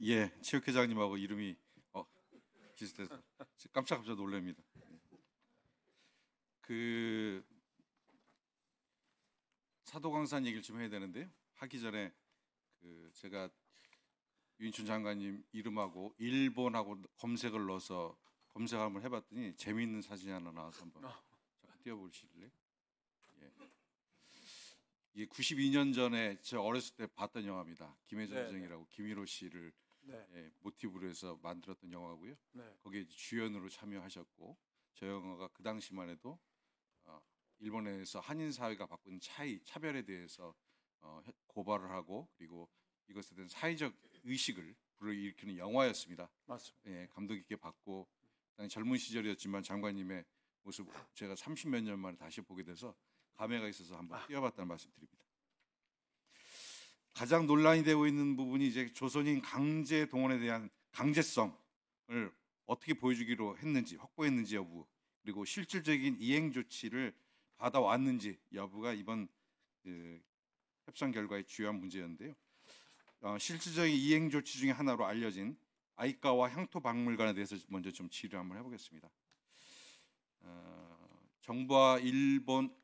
예, 체육회장님하고 이름이 비슷해서 깜짝 놀랍니다. 그 사도광산 얘기를 좀 해야 되는데요. 하기 전에 제가 유인춘 장관님 이름하고 일본하고 검색을 넣어서 검색 한번 해봤더니 재미있는 사진이 하나 나와서 한번 잠깐 띄워보실래요? 예. 이게 92년 전에 저 어렸을 때 봤던 영화입니다. 김해 전쟁이라고 김일호 씨를 모티브로 해서 만들었던 영화고요. 거기에 주연으로 참여하셨고 저 영화가 그 당시만 해도 일본에서 한인 사회가 받고 있는 차별에 대해서 고발을 하고 그리고 이것에 대한 사회적 의식을 불러일으키는 영화였습니다. 맞습니다. 예, 감동 있게 봤고 젊은 시절이었지만 장관님의 모습 제가 30몇 년 만에 다시 보게 돼서 감회가 있어서 한번 띄워봤다는 말씀드립니다. 가장 논란이 되고 있는 부분이 이제 조선인 강제 동원에 대한 강제성을 어떻게 보여주기로 했는지 확보했는지 여부 그리고 실질적인 이행 조치를 받아왔는지 여부가 이번 협상 결과의 주요한 문제였는데요. 실질적인 이행 조치 중에 하나로 알려진 아이카와 향토박물관에 대해서 먼저 좀 질의를 한번 해보겠습니다. 정부와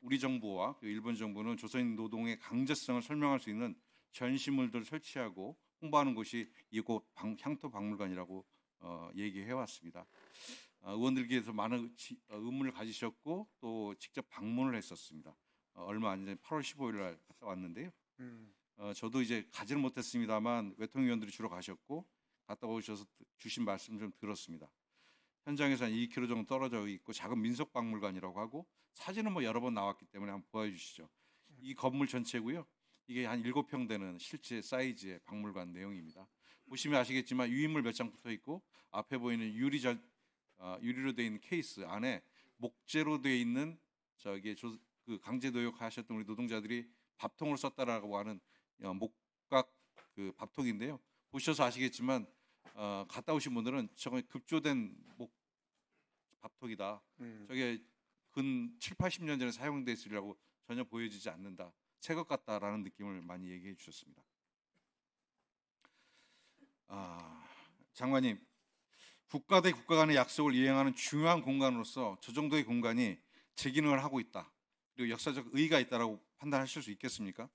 우리 정부와 일본 정부는 조선인 노동의 강제성을 설명할 수 있는 전시물들을 설치하고 홍보하는 곳이 이곳 향토박물관이라고 얘기해 왔습니다. 의원들께서 많은 의문을 가지셨고 또 직접 방문을 했었습니다. 얼마 안 전에 8월 15일 날 갔다 왔는데요. 저도 이제 가지는 못했습니다만 외통위원들이 주로 가셨고 갔다 오셔서 주신 말씀 좀 들었습니다. 현장에서 한 2km 정도 떨어져 있고 작은 민속박물관이라고 하고 사진은 뭐 여러 번 나왔기 때문에 한번 보여주시죠. 이 건물 전체고요. 이게 한 7평 되는 실제 사이즈의 박물관 내용입니다. 보시면 아시겠지만 유인물 몇 장 붙어 있고 앞에 보이는 유리로 되어 있는 케이스 안에 목재로 되어 있는 그 강제 노역하셨던 우리 노동자들이 밥통을 썼다라고 하는 목각 그 밥통인데요. 보셔서 아시겠지만 갔다 오신 분들은 저거 급조된 밥통이다. 저게 근 7, 80년 전에 사용됐으리라고 전혀 보여지지 않는다. 새 것 같다라는 느낌을 많이 얘기해 주셨습니다. 장관님, 국가 대 국가 간의 약속을 이행하는 중요한 공간으로서 저 정도의 공간이 제 기능을 하고 있다. 그리고 역사적 의의가 있다라고 판단하실 수 있겠습니까?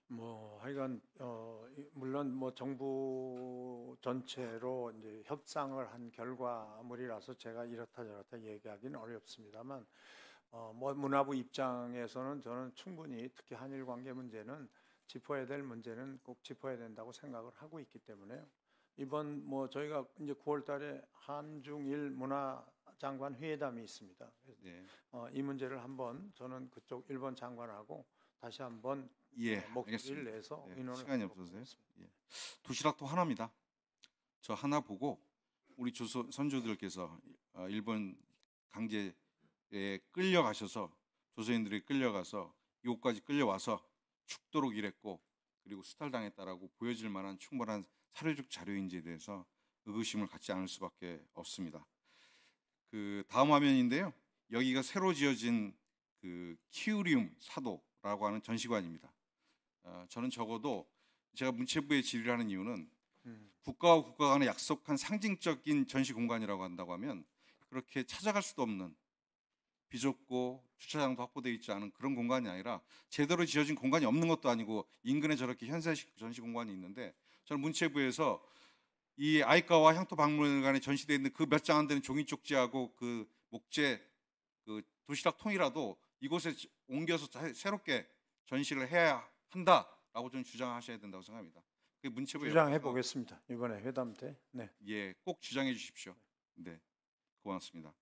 뭐 하여간 물론 뭐 정부 전체로 이제 협상을 한 결과물이라서 제가 이렇다 저렇다 얘기하기는 어렵습니다만 뭐 문화부 입장에서는 저는 충분히 특히 한일 관계 문제는 짚어야 될 문제는 꼭 짚어야 된다고 생각을 하고 있기 때문에요. 이번 뭐 저희가 이제 9월달에 한중일 문화장관 회담이 있습니다. 네. 이 문제를 한번 저는 그쪽 일본 장관하고 다시 한번 목소리를 내서 의논을 시간이 없어서요. 도시락도 하나입니다. 저 하나 보고 우리 선조들께서 일본 강제에 끌려가셔서 조선인들이 끌려가서 이곳까지 끌려와서 죽도록 일했고 그리고 수탈당했다라고 보여질 만한 충분한 사료적 자료인지에 대해서 의구심을 갖지 않을 수밖에 없습니다. 그 다음 화면인데요. 여기가 새로 지어진 그 키우리움 사도라고 하는 전시관입니다. 저는 적어도 제가 문체부에 질의를 하는 이유는 국가와 국가 간에 약속한 상징적인 전시 공간이라고 한다고 하면 그렇게 찾아갈 수도 없는 비좁고 주차장도 확보되어 있지 않은 그런 공간이 아니라 제대로 지어진 공간이 없는 것도 아니고 인근에 저렇게 현대식 전시 공간이 있는데 저는 문체부에서 이 아이카와 향토박물관에 전시되어 있는 그 몇 장 안 되는 종이 쪽지하고 그 목재 그 도시락 통이라도 이곳에 옮겨서 새롭게 전시를 해야 한다라고 저는 주장하셔야 된다고 생각합니다. 그 문체부에 주장해 보겠습니다. 이번에 회담 때. 네. 예, 꼭 주장해 주십시오. 네, 고맙습니다.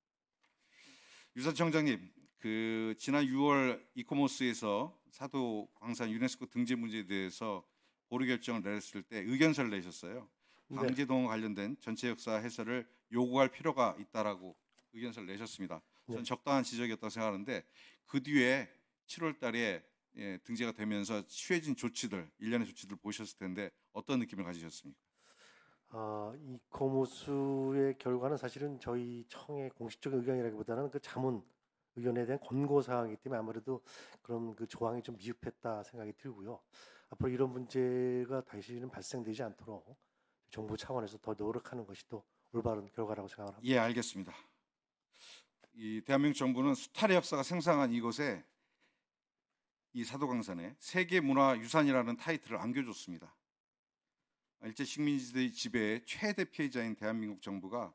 유사청장님, 그 지난 6월 이코모스에서 사도광산 유네스코 등재 문제에 대해서 보류 결정을 내렸을 때 의견서를 내셨어요. 강제 동원 관련된 전체 역사 해설을 요구할 필요가 있다라고 의견서를 내셨습니다. 저는 적당한 지적이었다고 생각하는데 그 뒤에 7월 달에 등재가 되면서 취해진 조치들, 일련의 조치들 보셨을 텐데 어떤 느낌을 가지셨습니까? 이 코모수의 결과는 사실은 저희 청의 공식적인 의견이라기보다는 그 자문 의견에 대한 권고 사항이기 때문에 아무래도 그런 그 조항이 좀 미흡했다 생각이 들고요. 앞으로 이런 문제가 다시는 발생되지 않도록 정부 차원에서 더 노력하는 것이 또 올바른 결과라고 생각을 합니다. 예, 알겠습니다. 이 대한민국 정부는 수탈의 역사가 생생한 이곳에 이 사도강산에 세계문화유산이라는 타이틀을 안겨줬습니다. 일제 식민지의 지배의 최대 피해자인 대한민국 정부가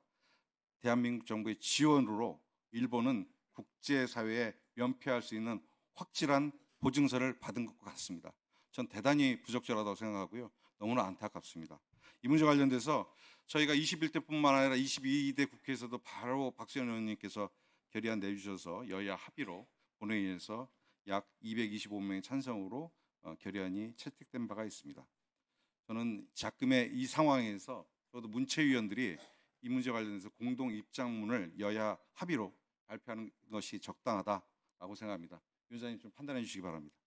대한민국 정부의 지원으로 일본은 국제사회에 면피할 수 있는 확실한 보증서를 받은 것 같습니다. 전 대단히 부적절하다고 생각하고요. 너무나 안타깝습니다. 이 문제 관련돼서 저희가 21대뿐만 아니라 22대 국회에서도 바로 박수현 의원님께서 결의안 내주셔서 여야 합의로 본회의에서 약 225명의 찬성으로 결의안이 채택된 바가 있습니다. 저는 작금의 이 상황에서 저도 문체위원들이 이 문제 관련해서 공동 입장문을 여야 합의로 발표하는 것이 적당하다라고 생각합니다. 위원장님 좀 판단해 주시기 바랍니다.